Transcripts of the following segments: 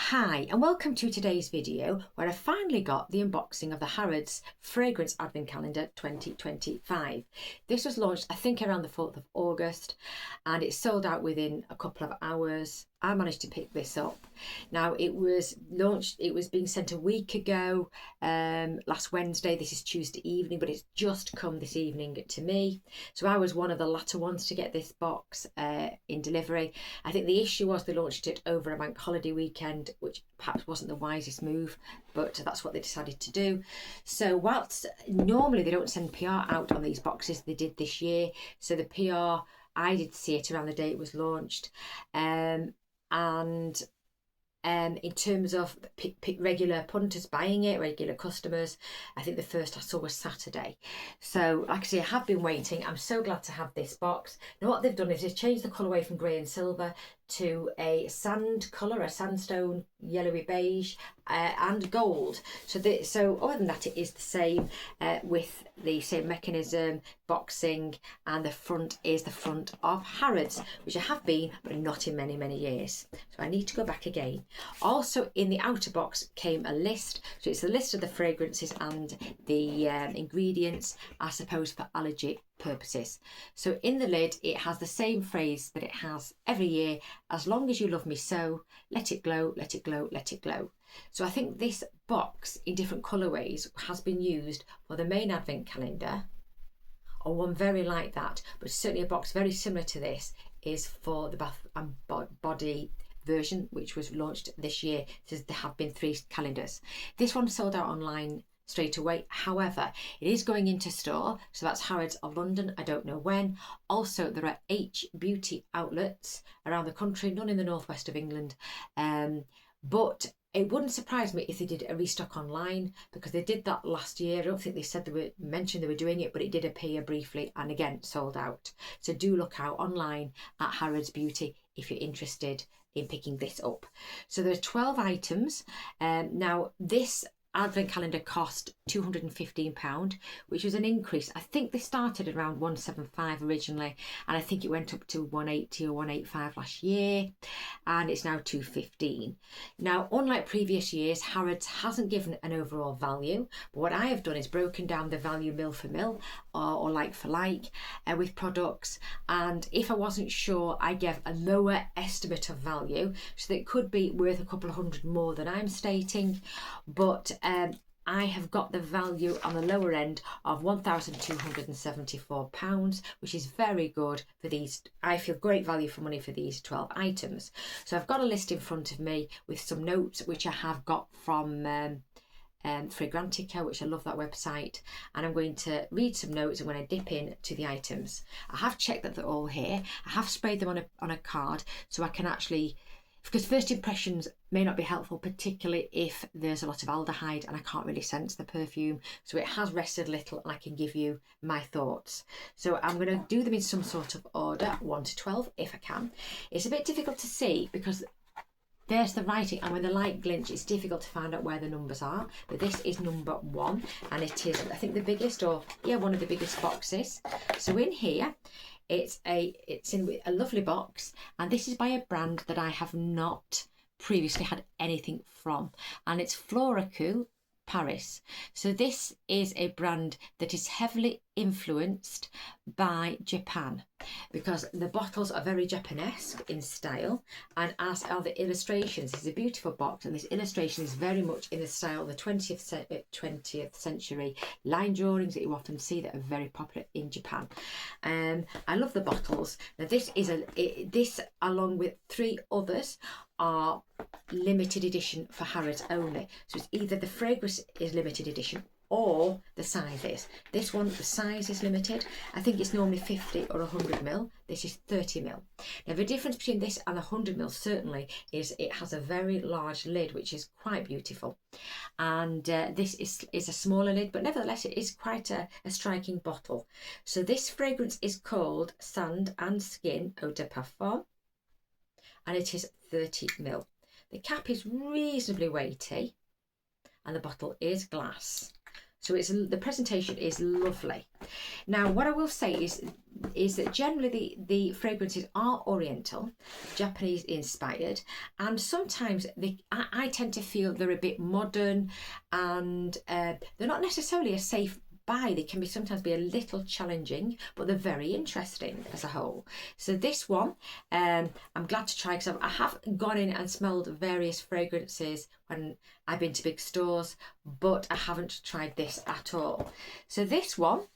Hi and welcome to today's video where I finally got the unboxing of the Harrods Fragrance Advent Calendar 2025. This was launched I think around the 4th of August and it sold out within a couple of hours. I managed to pick this up. Now it was being sent a week ago, last Wednesday. This is Tuesday evening, but it's just come this evening to me. So I was one of the latter ones to get this box in delivery. I think the issue was they launched it over a bank holiday weekend, which perhaps wasn't the wisest move, but that's what they decided to do. So whilst normally they don't send PR out on these boxes, they did this year. So the PR, I did see it around the day it was launched. In terms of regular punters buying it, regular customers, I think the first I saw was Saturday. So like I say, I have been waiting. I'm so glad to have this box. Now what they've done is they've changed the colourway from grey and silver to a sand colour, a sandstone yellowy beige and gold. So other than that, it is the same with the same mechanism, boxing, and the front is the front of Harrods, which I have been, but not in many years. So I need to go back again. Also in the outer box came a list. So it's a list of the fragrances and the ingredients, I suppose, for allergy purposes. So in the lid it has the same phrase that it has every year: as long as you love me so, let it glow, let it glow, let it glow. So I think this box in different colourways has been used for the main advent calendar, or one very like that, but certainly a box very similar to this is for the Bath and Body version, which was launched this year. So there have been 3 calendars. This one sold out online straight away. However, it is going into store, so that's Harrods of London. I don't know when. Also, there are H beauty outlets around the country, none in the northwest of England, but it wouldn't surprise me if they did a restock online, because they did that last year. I don't think they said mentioned they were doing it, but it did appear briefly and again sold out. So do look out online at Harrods Beauty if you're interested in picking this up. So there are 12 items. Now this advent calendar cost £215, which was an increase. I think they started at around 175 originally, and I think it went up to 180 or 185 last year, and it's now 215. Now, unlike previous years, Harrods hasn't given an overall value, but what I have done is broken down the value mil for mil or like for like with products, and if I wasn't sure, I gave a lower estimate of value, so that it could be worth a couple of hundred more than I'm stating, but I have got the value on the lower end of £1,274, which is very good for these. I feel great value for money for these 12 items. So I've got a list in front of me with some notes which I have got from Fragrantica, which I love that website, and I'm going to read some notes and when I dip in to the items. I have checked that they're all here. I have sprayed them on a card so I can actually, because first impressions may not be helpful, particularly if there's a lot of aldehyde and I can't really sense the perfume. So it has rested a little and I can give you my thoughts. So I'm going to do them in some sort of order, 1 to 12 if I can. It's a bit difficult to see because there's the writing, and when the light glints it's difficult to find out where the numbers are, but this is number 1 and it is, I think, the biggest, or yeah, one of the biggest boxes. So in here it's in a lovely box, and this is by a brand that I have not previously had anything from, and it's Floricu Paris. So this is a brand that is heavily influenced by Japan, because the bottles are very Japanesque in style, and as are the illustrations. It's a beautiful box, and this illustration is very much in the style of the 20th century line drawings that you often see that are very popular in Japan. I love the bottles. Now this along with 3 others are limited edition for Harrods only. So it's either the fragrance is limited edition or the size is. This one, the size is limited. I think it's normally 50 or 100 ml. This is 30 ml. Now the difference between this and the 100 ml certainly is it has a very large lid, which is quite beautiful. And this is a smaller lid, but nevertheless it is quite a striking bottle. So this fragrance is called Sand and Skin Eau de Parfum, and it is 30 ml. The cap is reasonably weighty and the bottle is glass. So the presentation is lovely. Now, what I will say is that generally the fragrances are Oriental, Japanese inspired, and sometimes I tend to feel they're a bit modern, and they're not necessarily a safe buy. They can sometimes be a little challenging, but they're very interesting as a whole. So this one, I'm glad to try, because I have gone in and smelled various fragrances when I've been to big stores, but I haven't tried this at all. So this one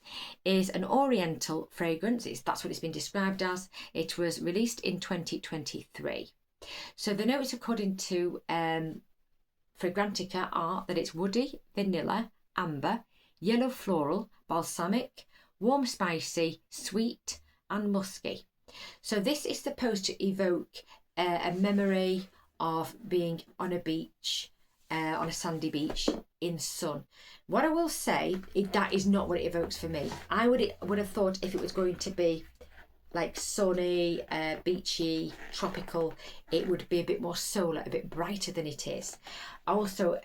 is an Oriental fragrance. That's what it's been described as. It was released in 2023. So the notes, according to Fragrantica, are that it's woody, vanilla, amber, yellow floral, balsamic, warm spicy, sweet and musky. So this is supposed to evoke a memory of being on a beach, on a sandy beach in sun. What I will say, that is not what it evokes for me. I would have thought if it was going to be like sunny, beachy, tropical, it would be a bit more solar, a bit brighter than it is. Also,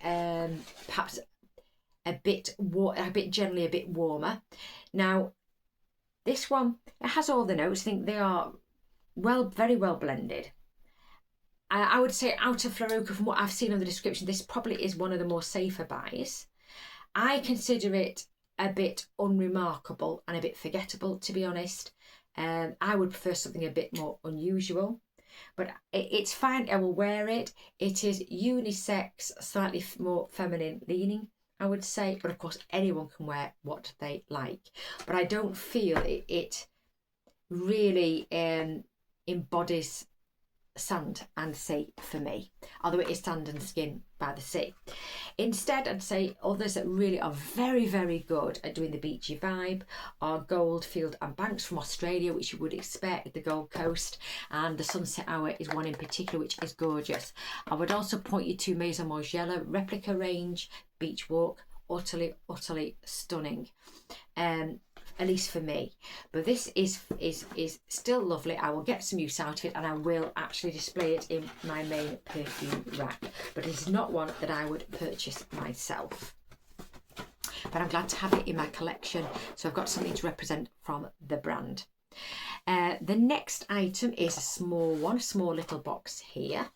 perhaps generally a bit warmer. Now, this one, it has all the notes. I think they are very well blended. I would say out of Floreca, from what I've seen on the description, this probably is one of the more safer buys. I consider it a bit unremarkable and a bit forgettable, to be honest. I would prefer something a bit more unusual, but it's fine. I will wear it. It is unisex, slightly more feminine leaning, I would say, but of course anyone can wear what they like. But I don't feel it really embodies sand and sea for me, although it is sand and skin by the sea. Instead, I'd say others that really are very good at doing the beachy vibe are Goldfield and Banks from Australia, which you would expect, the Gold Coast, and the Sunset Hour is one in particular which is gorgeous. I would also point you to Maison Margiela replica range, Beach Walk, utterly stunning, at least for me. But this is still lovely. I will get some use out of it, and I will actually display it in my main perfume rack, but it is not one that I would purchase myself. But I'm glad to have it in my collection, so I've got something to represent from the brand. The next item is a small little box here.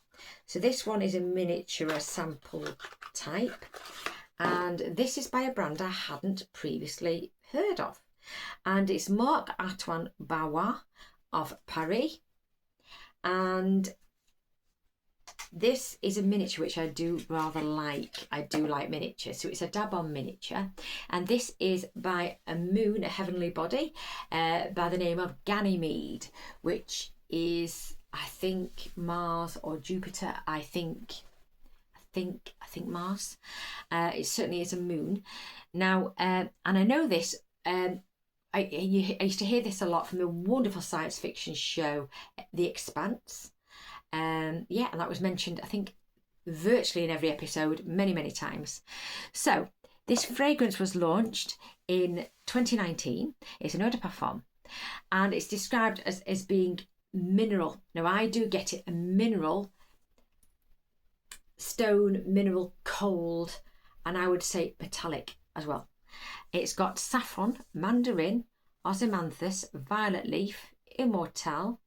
So this one is a miniature sample type, and this is by a brand I hadn't previously heard of, and it's Marc Antoine Bauer of Paris, and this is a miniature which I do rather like. I do like miniatures, so it's a dab on miniature, and this is by a moon, a heavenly body, by the name of Ganymede, which is, I think, Mars or Jupiter. I think Mars. It certainly is a moon. Now, and I know this. I used to hear this a lot from the wonderful science fiction show The Expanse. And that was mentioned, I think, virtually in every episode many times. So this fragrance was launched in 2019. It's an eau de parfum, and it's described as being mineral. Now, I do get it, a mineral, stone, mineral, cold, and I would say metallic as well. It's got saffron, mandarin, ozymanthus, violet leaf, immortelle,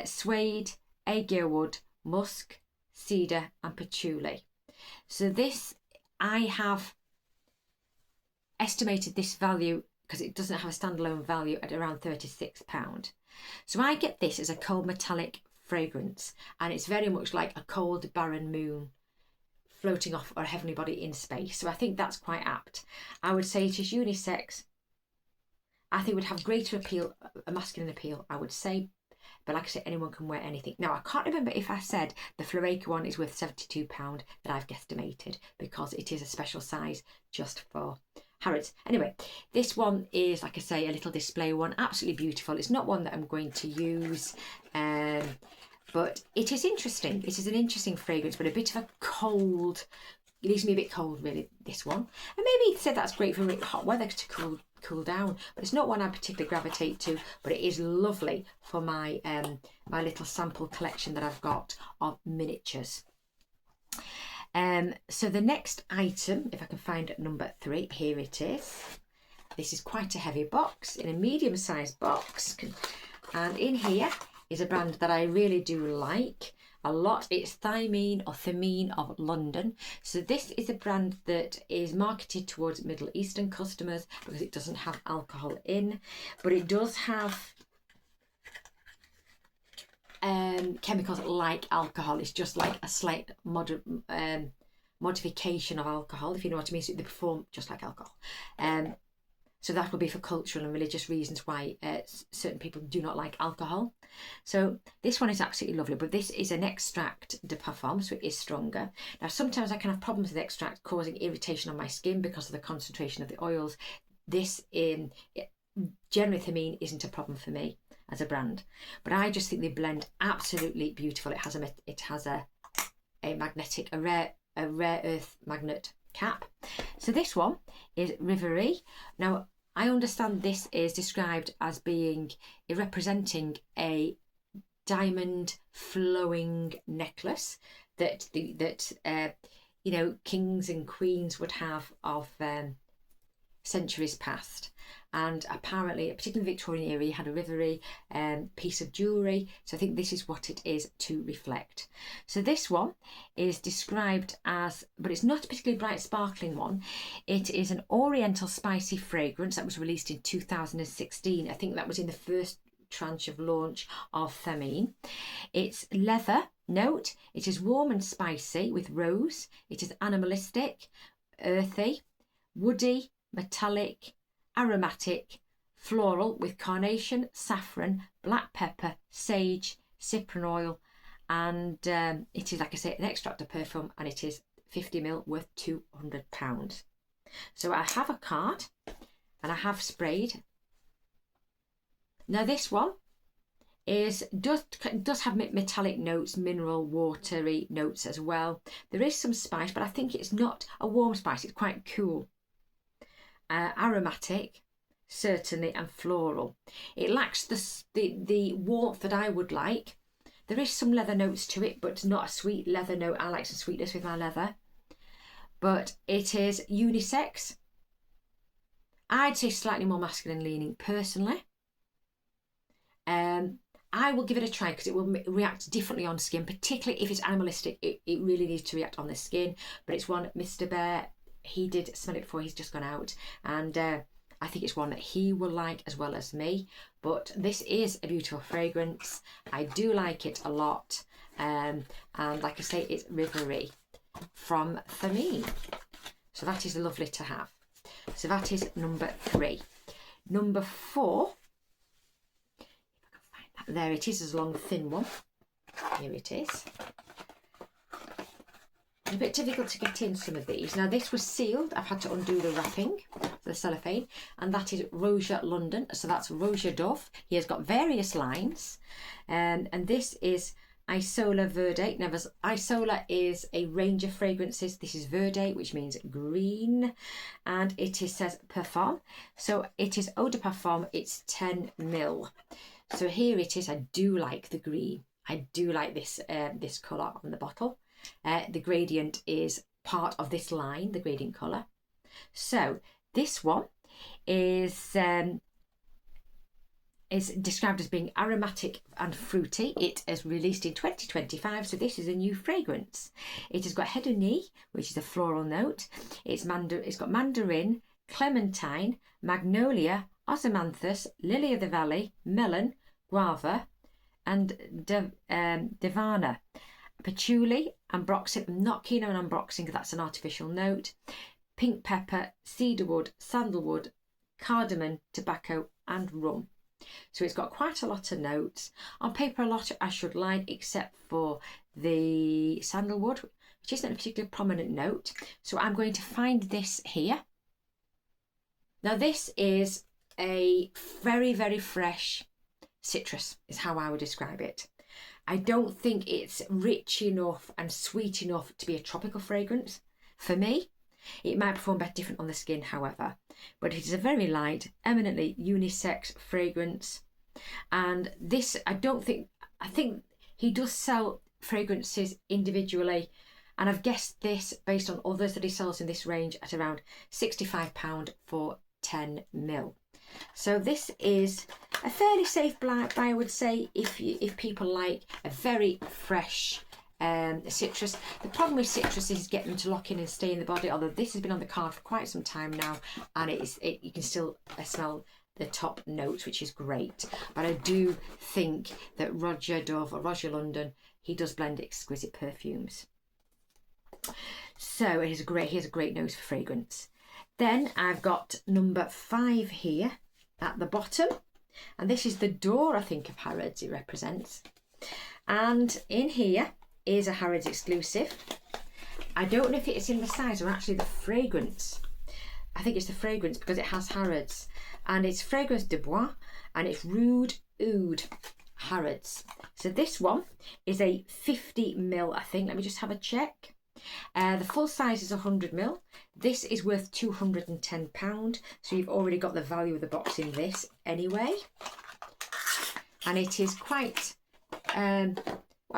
suede, agar wood, musk, cedar and patchouli. So this, I have estimated this value, because it doesn't have a standalone value, at around £36. So I get this as a cold metallic fragrance, and it's very much like a cold barren moon floating off, or a heavenly body in space. So I think that's quite apt. I would say it is unisex. I think it would have greater appeal, a masculine appeal, I would say. But like I said, anyone can wear anything. Now, I can't remember if I said the Floreca one is worth £72 that I've guesstimated, because it is a special size just for Harrods. Anyway, this one is, like I say, a little display one. Absolutely beautiful. It's not one that I'm going to use, but it is interesting. It is an interesting fragrance, but a bit of a cold, it leaves me a bit cold, really, this one. And maybe he said that's great for hot weather to cool down, but it's not one I particularly gravitate to, but it is lovely for my my little sample collection that I've got of miniatures. So the next item, if I can find number 3, here it is. This is quite a heavy box, in a medium-sized box. And in here is a brand that I really do like a lot. It's Thymine or Thamine of London. So this is a brand that is marketed towards Middle Eastern customers because it doesn't have alcohol in, but it does have chemicals like alcohol. It's just like a slight modification of alcohol, if you know what I mean. So they perform just like alcohol. So that would be for cultural and religious reasons why certain people do not like alcohol. So this one is absolutely lovely, but this is an extract de parfum, so it is stronger. Now sometimes I can have problems with extract causing irritation on my skin because of the concentration of the oils. This generally Thamine isn't a problem for me as a brand, but I just think they blend absolutely beautiful. It has a magnetic, a rare earth magnet cap. So this one is Riverie. Now I understand this is described as being representing a diamond flowing necklace that you know, kings and queens would have of centuries past. And apparently, particularly in the Victorian era, you had a Riverie piece of jewellery. So I think this is what it is to reflect. So this one is described as, but it's not a particularly bright sparkling one. It is an oriental spicy fragrance that was released in 2016. I think that was in the first tranche of launch of Thamine. It's leather note. It is warm and spicy with rose. It is animalistic, earthy, woody, metallic, aromatic, floral with carnation, saffron, black pepper, sage, cyprin oil, and it is, like I say, an extract of perfume, and it is 50ml worth £200. So I have a card and I have sprayed. Now this one does have metallic notes, mineral, watery notes as well. There is some spice, but I think it's not a warm spice, it's quite cool. Aromatic, certainly, and floral. It lacks the warmth that I would like. There is some leather notes to it, but not a sweet leather note. I like some sweetness with my leather. But it is unisex. I'd say slightly more masculine leaning personally. I will give it a try because it will react differently on skin, particularly if it's animalistic. It really needs to react on the skin. But it's one Mr. Bear, he did smell it before he's just gone out, and I think it's one that he will like as well as me. But this is a beautiful fragrance. I do like it a lot, and like I say, it's Riverie from Thamine. So that is lovely to have. So that is number 3. Number 4, if I can find that, there it is, as a long thin one. Here it is. It's a bit difficult to get in some of these. Now this was sealed. I've had to undo the wrapping, the cellophane, and that is Roja London. So that's Roja Dove. He has got various lines, and this is Isola Verde. Now Isola is a range of fragrances. This is Verde, which means green, and it says Parfum. So it is Eau de Parfum. It's 10ml. So here it is. I do like the green. I do like this this colour on the bottle. The gradient is part of this line, the gradient colour. So this one is described as being aromatic and fruity. It is released in 2025, so this is a new fragrance. It has got Hedoni, which is a floral note. It's got mandarin, clementine, magnolia, ozymanthus, lily of the valley, melon, guava, and devana. Patchouli, ambroxan. I'm not keen on ambroxan because that's an artificial note. Pink pepper, cedarwood, sandalwood, cardamom, tobacco, and rum. So it's got quite a lot of notes. On paper, a lot I should like, except for the sandalwood, which isn't a particularly prominent note. So I'm going to find this here. Now this is a very, very fresh citrus, is how I would describe it. I don't think it's rich enough and sweet enough to be a tropical fragrance. For me, it might perform better different on the skin, however. But it is a very light, eminently unisex fragrance. And this, I think he does sell fragrances individually And I've guessed this based on others that he sells in this range at around £65 for 10 ml. So this is a fairly safe buy, I would say, if people like a very fresh citrus. The problem with citrus is getting them to lock in and stay in the body, although this has been on the card for quite some time now, and you can still smell the top notes, which is great. But I do think that Roger Dove or Roger London, he does blend exquisite perfumes. So he has a great nose for fragrance. Then I've got number 5 here at the bottom, and this is the door, I think, of Harrods it represents. And in here is a Harrods exclusive. I don't know if it's in the size or actually the fragrance. I think it's the fragrance because it has Harrods, and it's Fragrance de Bois, and it's Rude Oud Harrods. So this one is a 50 ml, I think. Let me just have a check. The full size is 100 ml. This is worth £210, so you've already got the value of the box in this anyway. And it is quite a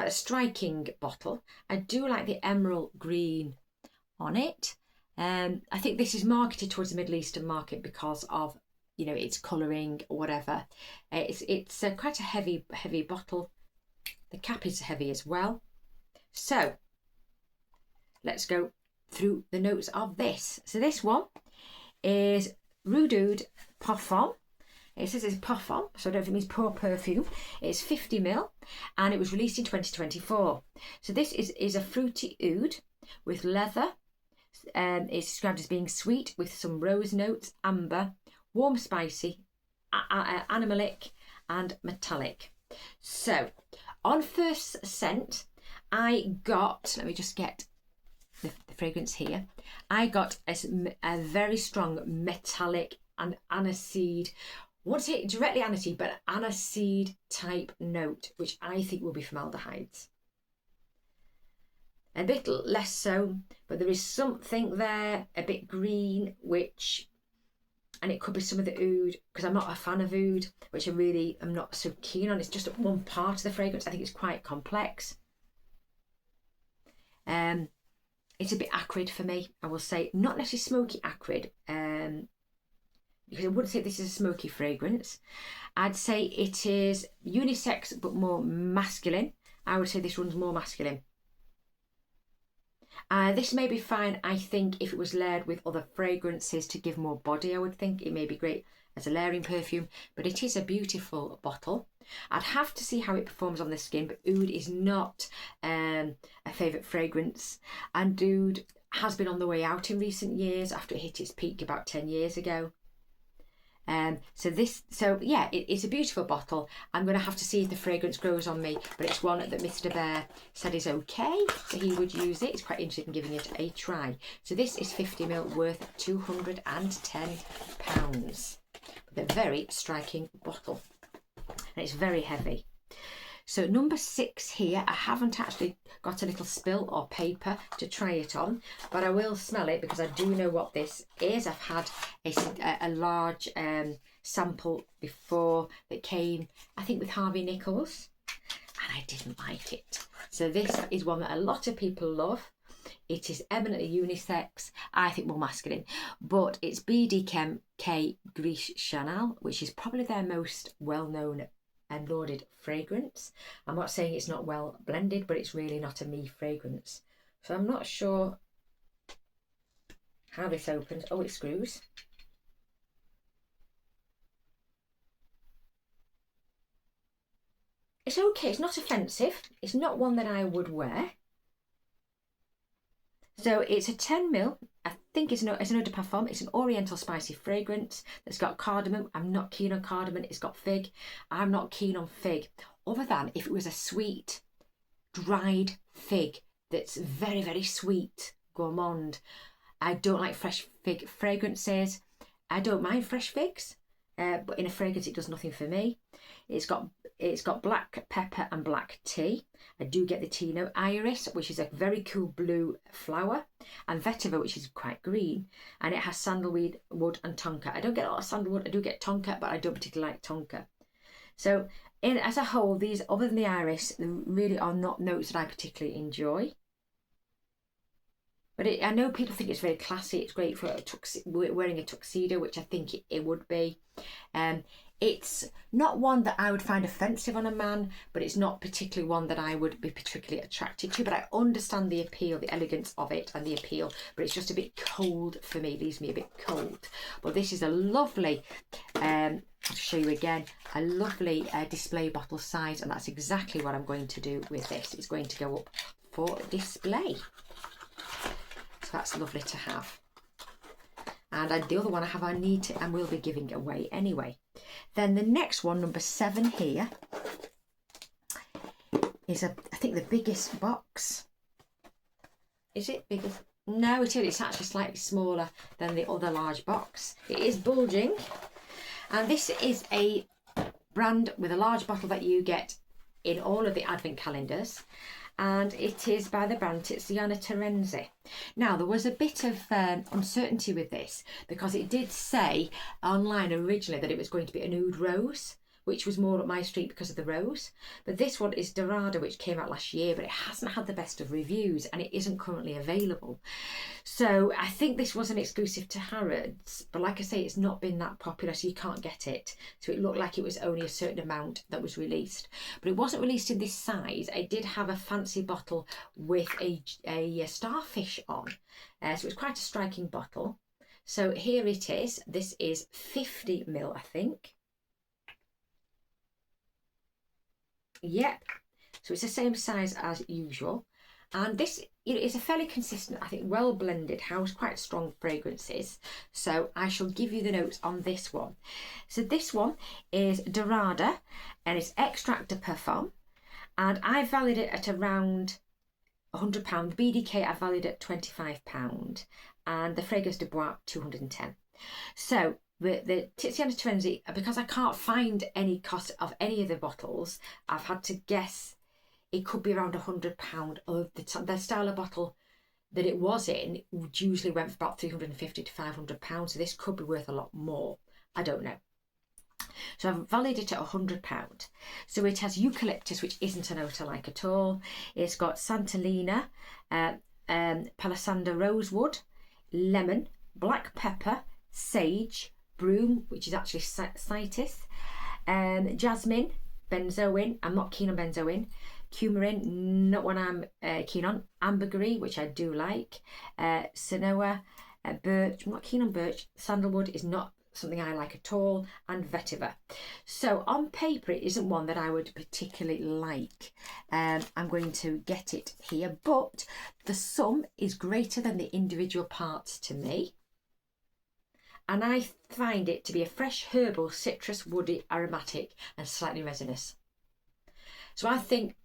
striking bottle. I do like the emerald green on it. I think this is marketed towards the Middle Eastern market because of, you know, its colouring or whatever. It's quite a heavy bottle. The cap is heavy as well. So let's go through the notes of this. So this one is Rude Oud Parfum. It says it's parfum, so I don't know if it means pour perfume. It's 50 ml, and it was released in 2024. So this is a fruity oud with leather. It's described as being sweet with some rose notes, amber, warm, spicy, animalic, and metallic. So on first scent, I got, let me just get the fragrance here. I got a very strong metallic and aniseed, I won't say directly aniseed, but aniseed type note, which I think will be formaldehydes. A bit less so, but there is something there, a bit green, and it could be some of the oud, because I'm not a fan of oud, which I'm not so keen on. It's just one part of the fragrance. I think it's quite complex. It's a bit acrid for me, I will say. Not necessarily smoky acrid, because I wouldn't say this is a smoky fragrance. I'd say it is unisex but more masculine. I would say this one's more masculine. This may be fine, I think, if it was layered with other fragrances to give more body. I would think it may be great as a layering perfume, but it is a beautiful bottle. I'd have to see how it performs on the skin, but oud is not a favourite fragrance, and oud has been on the way out in recent years after it hit its peak about 10 years ago. It's a beautiful bottle. I'm going to have to see if the fragrance grows on me, but it's one that Mr. Bear said is okay, so he would use it. He's quite interested in giving it a try. So this is 50 ml worth £210, with a very striking bottle, and it's very heavy. So number 6 here, I haven't actually got a little spill or paper to try it on, but I will smell it because I do know what this is. I've had a large sample before that came, I think, with Harvey Nichols, and I didn't like it. So this is one that a lot of people love. It is eminently unisex, I think more masculine, but it's BDK Gris Chanel, which is probably their most well-known and lauded fragrance. I'm not saying it's not well blended, but it's really not a me fragrance. So I'm not sure how this opens. Oh, it screws. It's okay, it's not offensive. It's not one that I would wear. So it's a 10 ml. I think it's an eau de parfum. It's an oriental spicy fragrance that's got cardamom. I'm not keen on cardamom. It's got fig. I'm not keen on fig, other than if it was a sweet, dried fig that's very, very sweet, gourmand. I don't like fresh fig fragrances. I don't mind fresh figs, but in a fragrance it does nothing for me. It's got black pepper and black tea. I do get the tea note. Iris, which is a very cool blue flower, and vetiver, which is quite green, and it has sandalwood, wood, and tonka. I don't get a lot of sandalwood. I do get tonka, but I don't particularly like tonka. So, as a whole, these, other than the iris, really are not notes that I particularly enjoy. But I know people think it's very classy. It's great for wearing a tuxedo, which I think it would be. It's not one that I would find offensive on a man, but it's not particularly one that I would be particularly attracted to. But I understand the appeal, the elegance of it and the appeal, but it's just a bit cold for me, leaves me a bit cold. But this is a lovely, I'll show you again, a lovely display bottle size, and that's exactly what I'm going to do with this. It's going to go up for display. So that's lovely to have. And the other one I have, I need to and will be giving away anyway. Then the next one, number 7 here, is I think the biggest box. Is it bigger? No, it is. It's actually slightly smaller than the other large box. It is bulging. And this is a brand with a large bottle that you get in all of the advent calendars. And it is by the brand Tiziana Terenzi. Now, there was a bit of uncertainty with this because it did say online originally that it was going to be a nude rose, which was more up my street because of the rose. But this one is Dorada, which came out last year, but it hasn't had the best of reviews and it isn't currently available. So I think this was an exclusive to Harrods, but like I say, it's not been that popular, so you can't get it. So it looked like it was only a certain amount that was released. But it wasn't released in this size. It did have a fancy bottle with a starfish on. So it was quite a striking bottle. So here it is. This is 50 ml, I think. Yep, so it's the same size as usual, and this is a fairly consistent, I think, well blended house, quite strong fragrances. So I shall give you the notes on this one. So this one is Dorada and it's Extract de Parfum, and I valued it at around £100. BDK I valued at £25, and the Fragrance de Bois 210. So the Tiziana Terenzi, because I can't find any cost of any of the bottles, I've had to guess it could be around £100. Of the style of bottle that it was in usually went for about £350 to £500, so this could be worth a lot more. I don't know. So I've valued it at £100. So it has eucalyptus, which isn't a note I like at all. It's got Santalina, Palisandro rosewood, lemon, black pepper, sage, broom, which is actually citrus, jasmine, benzoin. I'm not keen on benzoin. Coumarin, not one I'm keen on. Ambergris, which I do like. Sanoa, birch. I'm not keen on birch. Sandalwood is not something I like at all, and vetiver. So on paper it isn't one that I would particularly like. I'm going to get it here, but the sum is greater than the individual parts to me. And I find it to be a fresh, herbal, citrus, woody, aromatic, and slightly resinous. So I think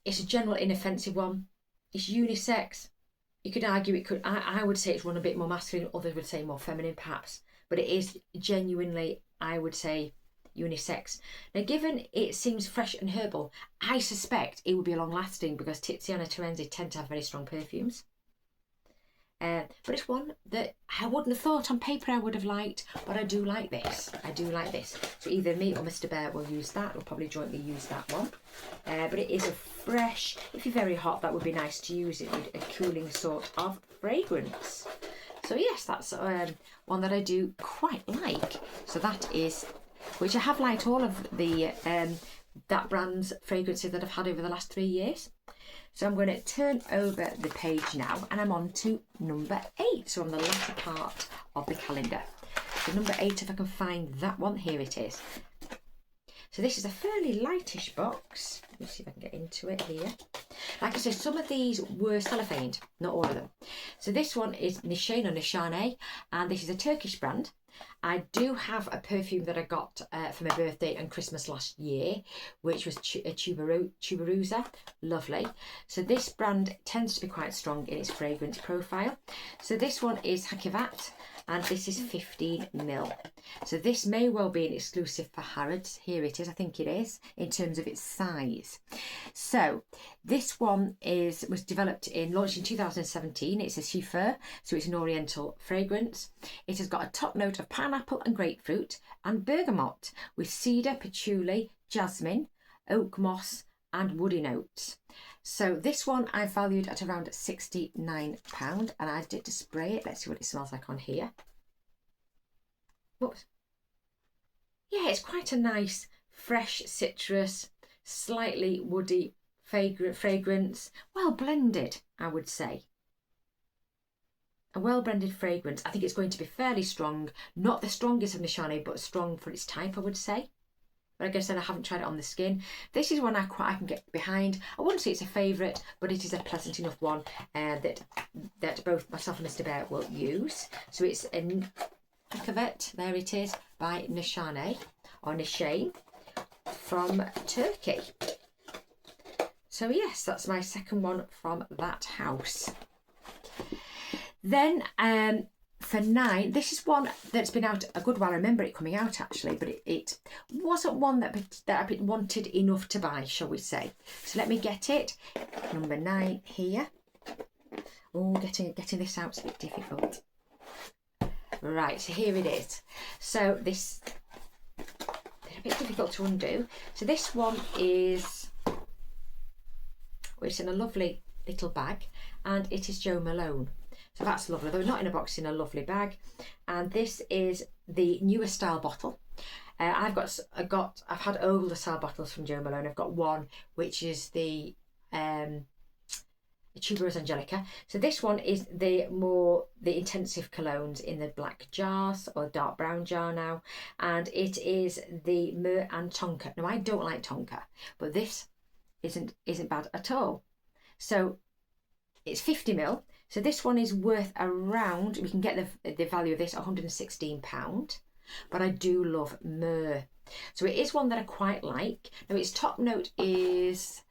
it's a general inoffensive one. It's unisex. You could argue it could, I would say it's run a bit more masculine, others would say more feminine perhaps, but it is genuinely, I would say, unisex. Now, given it seems fresh and herbal, I suspect it would be long lasting because Tiziana Terenzi tend to have very strong perfumes. But it's one that I wouldn't have thought on paper I would have liked, but I do like this. I do like this. So either me or Mr. Bear will use that. We'll probably jointly use that one. But it is a fresh, if you're very hot, that would be nice to use it with a cooling sort of fragrance. So yes, that's one that I do quite like. So that is, which I have liked all of the that brand's fragrances that I've had over the last 3 years. So I'm going to turn over the page now, and I'm on to number 8. So on the latter part of the calendar. So number 8, if I can find that one, here it is. So this is a fairly lightish box. Let me see if I can get into it here. Like I said, some of these were cellophaned, not all of them. So this one is Nishane or Nishane, and this is a Turkish brand. I do have a perfume that I got for my birthday and Christmas last year, which was Tuberosa. Lovely. So this brand tends to be quite strong in its fragrance profile. So this one is Hakivat, and this is 15 ml. So this may well be an exclusive for Harrods. Here it is, I think it is, in terms of its size. So this one was launched in 2017. It's a chiffre, so it's an oriental fragrance. It has got a top note of pineapple and grapefruit and bergamot with cedar, patchouli, jasmine, oak moss and woody notes. So this one I valued at around £69 and I did to spray it. Let's see what it smells like on here. Whoops. Yeah, it's quite a nice, fresh citrus, slightly woody fragrance. Well blended, I would say. A well blended fragrance. I think it's going to be fairly strong. Not the strongest of Nishane, but strong for its type, I would say. But like I said, I haven't tried it on the skin. This is one I can get behind. I wouldn't say it's a favourite, but it is a pleasant enough one that both myself and Mr. Bear will use. So it's a Akavet, there it is, by Nishane, or Nishane, from Turkey. So yes, that's my second one from that house. Then for 9, this is one that's been out a good while. I remember it coming out actually, but it wasn't one that I wanted enough to buy, shall we say. So let me get it. Number 9 here. Oh, getting this out's a bit difficult. Right, so here it is. So this is a bit difficult to undo. So this one is, it's in a lovely little bag, and it is Jo Malone. So that's lovely, though not in a box, in a lovely bag. And this is the newer style bottle. I've had older style bottles from Jo Malone. I've got one which is the Tuberose Angelica. So this one is the intensive colognes in the black jars, or dark brown jar now, and it is the Myrrh and Tonka. Now I don't like Tonka, but this isn't bad at all. So it's 50ml. So this one is worth around, we can get the value of this, £116. But I do love Myrrh. So it is one that I quite like. Now its top note is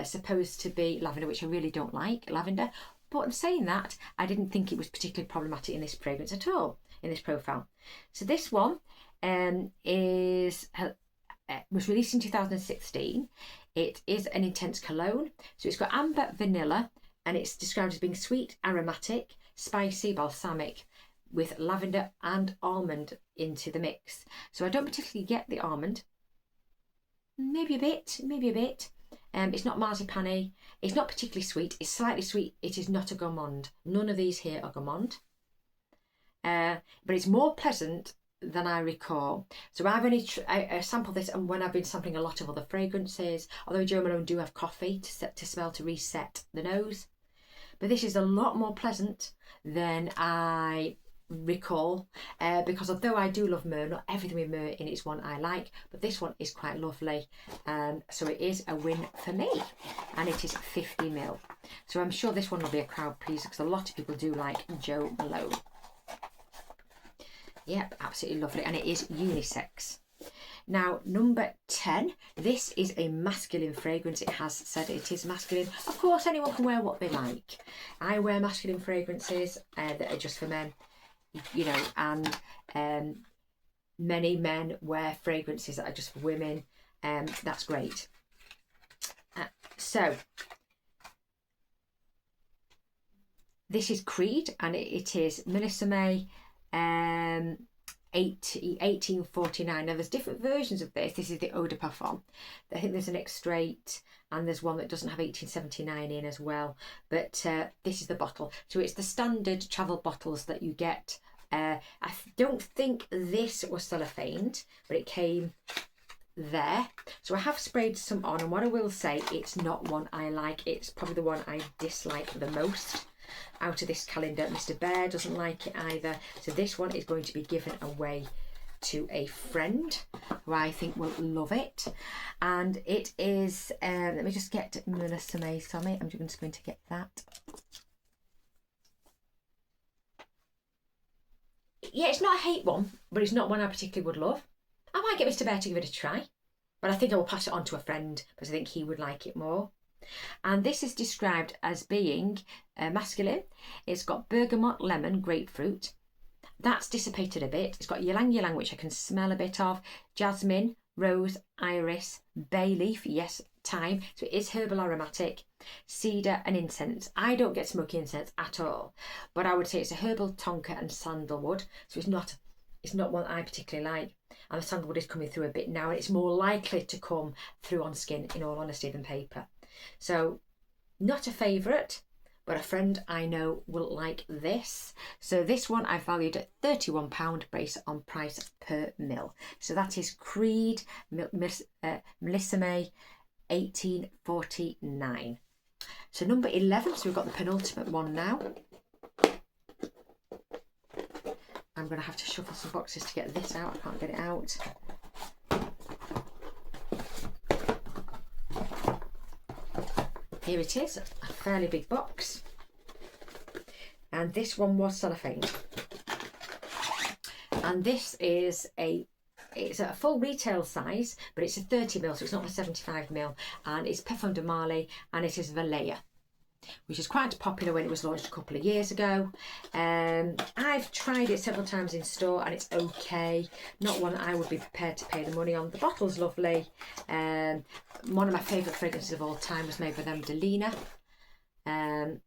supposed to be lavender, which I really don't like lavender. But in saying that, I didn't think it was particularly problematic in this fragrance at all, in this profile. So this one was released in 2016. It is an intense cologne. So it's got amber, vanilla, and it's described as being sweet, aromatic, spicy, balsamic, with lavender and almond into the mix. So I don't particularly get the almond. Maybe a bit. It's not marzipan-y. It's not particularly sweet. It's slightly sweet. It is not a gourmand. None of these here are gourmand. But it's more pleasant than I recall. So I've only I sampled this, and when I've been sampling a lot of other fragrances, although Jo Malone do have coffee to smell to reset the nose. But this is a lot more pleasant than I recall, because although I do love Myrrh, not everything with Myrrh in it is one I like, but this one is quite lovely, so it is a win for me, and it is 50ml. So I'm sure this one will be a crowd pleaser, because a lot of people do like Jo Malone. Yep, absolutely lovely, and it is unisex. Now, number 10, this is a masculine fragrance. It has said it is masculine. Of course, anyone can wear what they like. I wear masculine fragrances that are just for men, you know, and many men wear fragrances that are just for women. That's great. So, this is Creed, and it is Melissa May 1849. Now there's different versions of this. This is the Eau de Parfum. I think there's an extrait, and there's one that doesn't have 1879 in as well, but this is the bottle. So it's the standard travel bottles that you get. I don't think this was cellophaned, but it came there. So I have sprayed some on, and what I will say, it's not one I like. It's probably the one I dislike the most out of this calendar. Mr. Bear doesn't like it either, so this one is going to be given away to a friend who I think will love it. And it is let me just get Melissa May. Sorry, I'm just going to get that. Yeah, it's not a hate one, but it's not one I particularly would love. I might get Mr. Bear to give it a try, but I think I will pass it on to a friend because I think he would like it more. And this is described as being masculine. It's got bergamot, lemon, grapefruit. That's dissipated a bit. It's got ylang ylang, which I can smell a bit of, jasmine, rose, iris, bay leaf, yes, thyme. So it is herbal aromatic, cedar and incense. I don't get smoky incense at all, but I would say it's a herbal tonka and sandalwood. So it's not one I particularly like. And the sandalwood is coming through a bit now, and it's more likely to come through on skin, in all honesty, than paper. So Not a favourite, but a friend I know will like this. So this one I valued at £31 based on price per mil. So that is Creed Melissa May 1849. So number 11, so we've got the penultimate one now. I'm going to have to shuffle some boxes to get this out. I can't get it out. Here it is, a fairly big box. And this one was cellophane. And this is it's a full retail size, but it's a 30ml, so it's not a 75ml. And it's Parfum de Marly, and it is Valleya, which is quite popular when it was launched a couple of years ago. I've tried it several times in store and it's okay. Not one I would be prepared to pay the money on. The bottle's lovely. One of my favourite fragrances of all time was made by them, Delina. And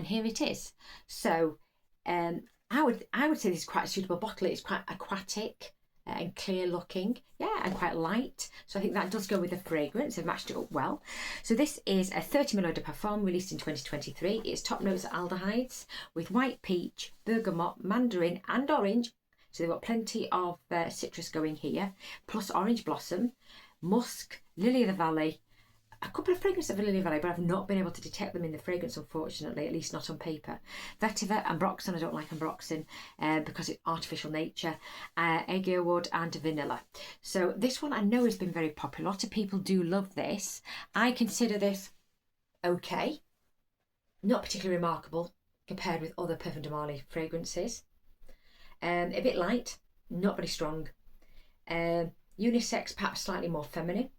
here it is. So I would say this is quite a suitable bottle. It's quite aquatic and clear looking, yeah, and quite light. So I think that does go with the fragrance. They've matched it up well. So this is a 30ml eau de parfum released in 2023. Its top notes are aldehydes with white peach, bergamot, mandarin and orange. So they've got plenty of citrus going here, plus orange blossom, musk, lily of the valley, a couple of fragrances of lily of the valley, but I've not been able to detect them in the fragrance, unfortunately, at least not on paper. Vetiver, ambroxan, I don't like ambroxan because it's artificial nature, agar wood and vanilla. So this one I know has been very popular. A lot of people do love this. I consider this okay, not particularly remarkable compared with other Parfum de Marly fragrances. A bit light, not very strong. Unisex, perhaps slightly more feminine.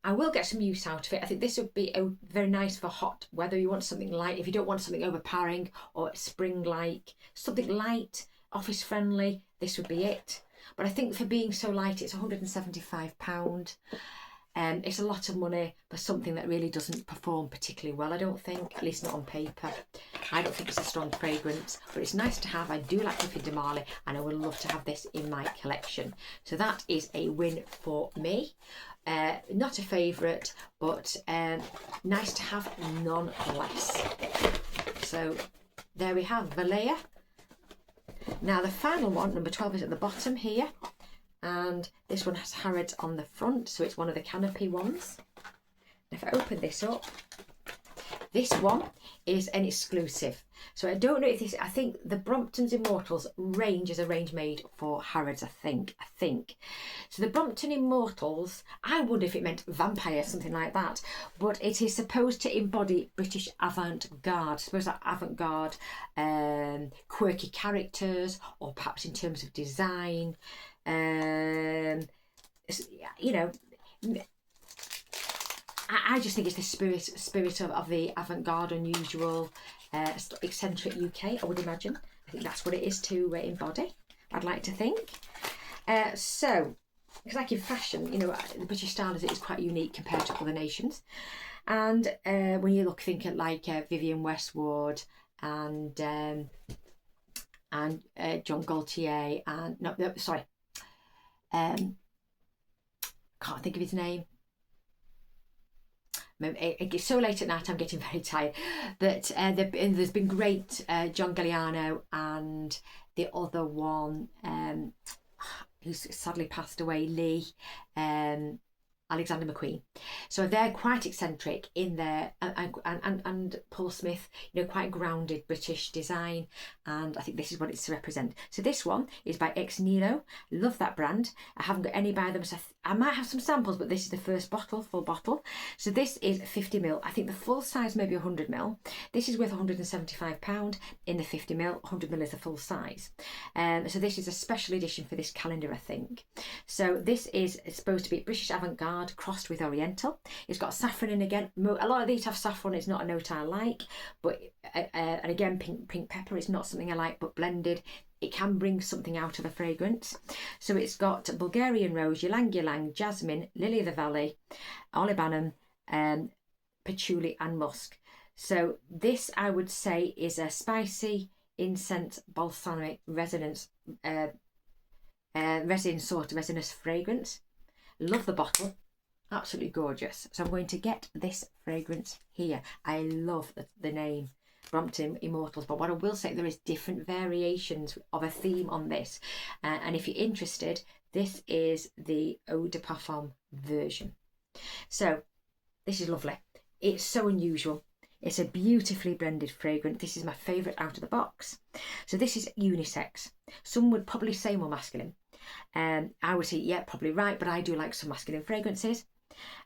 I will get some use out of it. I think this would be very nice for hot weather. You want something light. If you don't want something overpowering or spring-like, something light, office friendly, this would be it. But I think for being so light, it's £175. It's a lot of money for something that really doesn't perform particularly well, I don't think, at least not on paper. I don't think it's a strong fragrance, but it's nice to have. I do like Parfum de Marly, and I would love to have this in my collection. So that is a win for me. Not a favourite, but nice to have nonetheless. So there we have Valleya. Now the final one, number 12, is at the bottom here. And this one has Harrods on the front, so it's one of the canopy ones. If I open this up, this one is an exclusive. So I don't know if this, I think the Brompton's Immortals range is a range made for Harrods, I think. So the Brompton Immortals, I wonder if it meant vampire, something like that, but it is supposed to embody British avant-garde. I suppose that avant-garde, quirky characters, or perhaps in terms of design. You know, I just think it's the spirit of the avant-garde, unusual, eccentric UK, I would imagine. I think that's what it is to embody, I'd like to think. So, because like in fashion, you know, the British style is quite unique compared to other nations. And when you think at like Vivienne Westwood and John Gaultier and can't think of his name. It's so late at night, I'm getting very tired. But there's been great John Galliano and the other one who's sadly passed away, Lee, Alexander McQueen. So they're quite eccentric in their, and Paul Smith, you know, quite grounded British design, and I think this is what it's to represent. So this one is by Ex Nihilo. Love that brand. I haven't got any by them, so I might have some samples, but this is the first bottle, full bottle. So this is 50ml. I think the full size may be 100ml. This is worth £175 in the 50ml. 100ml is the full size. So this is a special edition for this calendar, I think. So this is supposed to be British avant-garde crossed with Oriental. It's got saffron in again. A lot of these have saffron. It's not a note I like, but and again pink pepper is not something I like, but blended it can bring something out of a fragrance. So it's got Bulgarian rose, ylang ylang, jasmine, lily of the valley, olibanum, patchouli and musk. So this I would say is a spicy incense balsamic resinous resinous fragrance. Love the bottle. absolutely gorgeous. So I'm going to get this fragrance here. I love the name Brompton Immortals, but what I will say, there is different variations of a theme on this, and if you're interested, this is the Eau de Parfum version. So this is lovely. It's so unusual. It's a beautifully blended fragrance. This is my favourite out of the box. So this is unisex. Some would probably say more masculine. I would say, yeah, probably right, but I do like some masculine fragrances.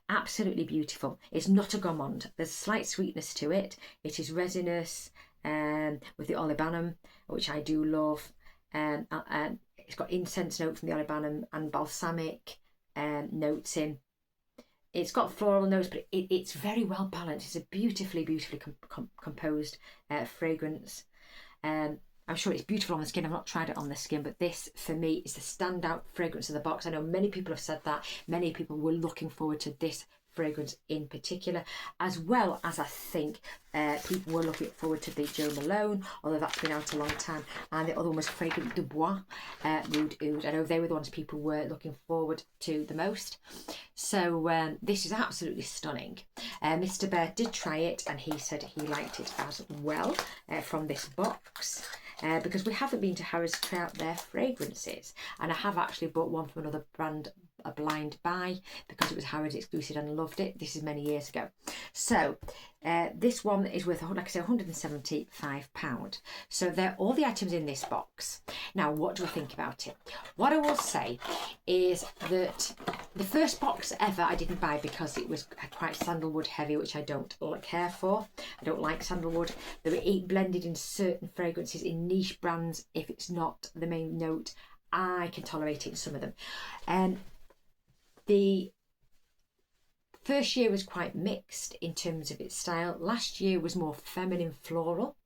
Absolutely beautiful. It's not a gourmand. There's slight sweetness to it. It is resinous with the olibanum, which I do love. It's got incense note from the olibanum and balsamic notes in. It's got floral notes, but it's very well balanced. It's a beautifully composed fragrance. I'm sure it's beautiful on the skin. I've not tried it on the skin, but this, for me, is the standout fragrance of the box. I know many people have said that. Many people were looking forward to this fragrance in particular, as well as I think people were looking forward to the Jo Malone, although that's been out a long time, and the other one was Fragrant de Bois, Rude Oud. I know they were the ones people were looking forward to the most. So this is absolutely stunning. Mr. Bear did try it, and he said he liked it as well from this box. Because we haven't been to Harrods to try out their fragrances, and I have actually bought one from another brand, a blind buy, because it was Harrods exclusive and I loved it. This is many years ago. So this one is worth, like I say, £175. So they're all the items in this box. Now, what do I think about it? What I will say is that the first box ever I didn't buy because it was quite sandalwood heavy, which I don't care for. I don't like sandalwood. They were blended in certain fragrances in niche brands. If it's not the main note, I can tolerate it in some of them. The first year was quite mixed in terms of its style. Last year was more feminine floral.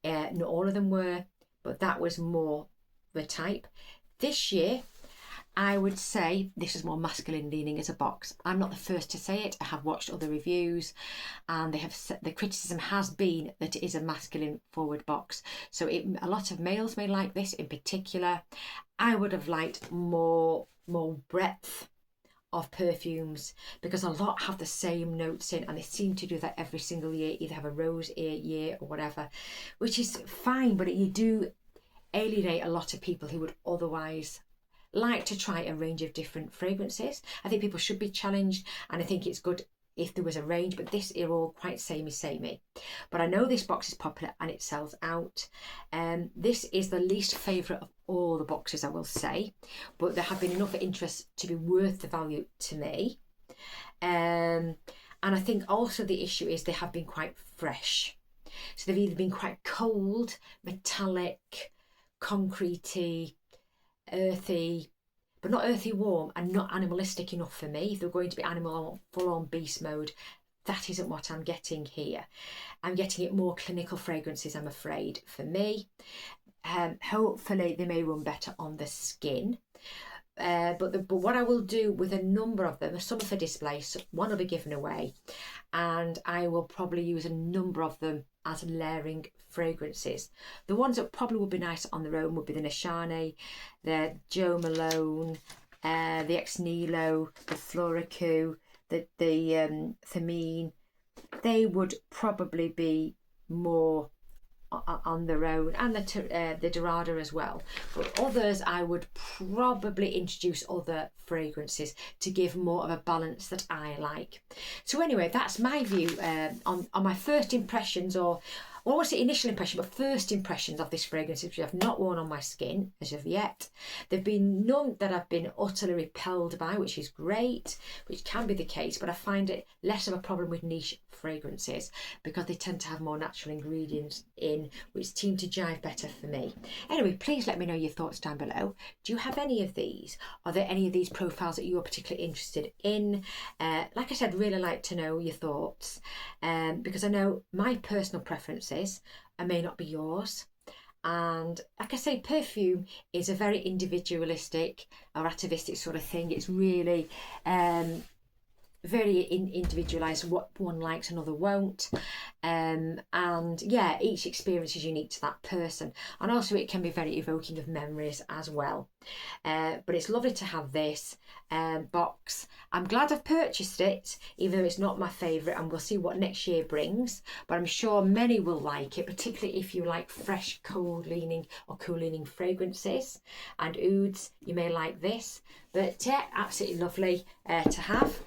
Not all of them were, but that was more the type. This year, I would say this is more masculine leaning as a box. I'm not the first to say it. I have watched other reviews, and the criticism has been that it is a masculine forward box. So a lot of males may like this in particular. I would have liked more breadth of perfumes, because a lot have the same notes in, and they seem to do that every single year, either have a rose year or whatever, which is fine, but you do alienate a lot of people who would otherwise like to try a range of different fragrances. I think people should be challenged, and I think it's good if there was a range, but this is all quite samey. But I know this box is popular and it sells out. This is the least favourite of all the boxes, I will say, but there have been enough interest to be worth the value to me. And I think also the issue is they have been quite fresh. So they've either been quite cold, metallic, concretey, earthy, but not earthy warm, and not animalistic enough for me. If they're going to be animal, I want full-on beast mode. That isn't what I'm getting here. I'm getting it more clinical fragrances, I'm afraid, for me. Hopefully they may run better on the skin. But what I will do with a number of them, some are for display, so one will be given away, and I will probably use a number of them as layering fragrances. The ones that probably would be nice on their own would be the Nishane, the Jo Malone, the Ex Nihilo, the Floricu, the Thamine. They would probably be more on their own, and the Dorada as well. But others, I would probably introduce other fragrances to give more of a balance that I like. So anyway, that's my view on my first impressions, or I won't say initial impression, but first impressions of this fragrance, which I've not worn on my skin as of yet. There've been none that I've been utterly repelled by, which is great, which can be the case, but I find it less of a problem with niche fragrances because they tend to have more natural ingredients in, which seem to jive better for me. Anyway, please let me know your thoughts down below. Do you have any of these? Are there any of these profiles that you're particularly interested in? Like I said, really like to know your thoughts, because I know my personal preferences may not be yours. And like I say, perfume is a very individualistic or atavistic sort of thing. It's really very individualized. What one likes another won't, and yeah, each experience is unique to that person, and also it can be very evoking of memories as well. But it's lovely to have this box. I'm glad I've purchased it, even though it's not my favourite, and we'll see what next year brings. But I'm sure many will like it, particularly if you like fresh, cold leaning or cool leaning fragrances and ouds. You may like this. But yeah, absolutely lovely to have.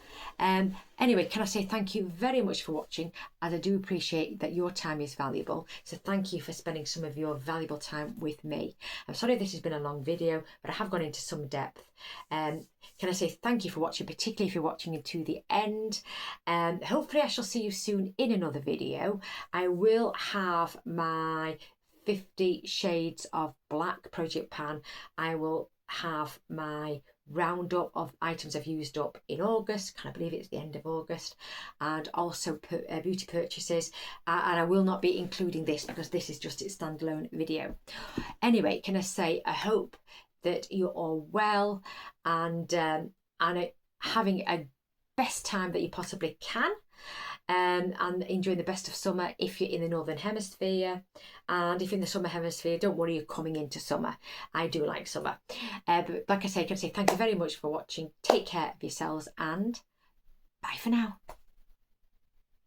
Anyway, can I say thank you very much for watching, as I do appreciate that your time is valuable. So thank you for spending some of your valuable time with me. I'm sorry this has been a long video, but I have gone into some depth. Can I say thank you for watching, particularly if you're watching to the end. Hopefully I shall see you soon in another video. I will have my 50 Shades of Black project pan. I will have my roundup of items I've used up in August. Can I believe it's the end of August? And also beauty purchases. And I will not be including this because this is just its standalone video. Anyway, can I say I hope that you're all well and having a best time that you possibly can. And enjoying the best of summer if you're in the Northern Hemisphere. And if you're in the Southern Hemisphere, don't worry, you're coming into summer. I do like summer. But like I say, can I say thank you very much for watching. Take care of yourselves and bye for now.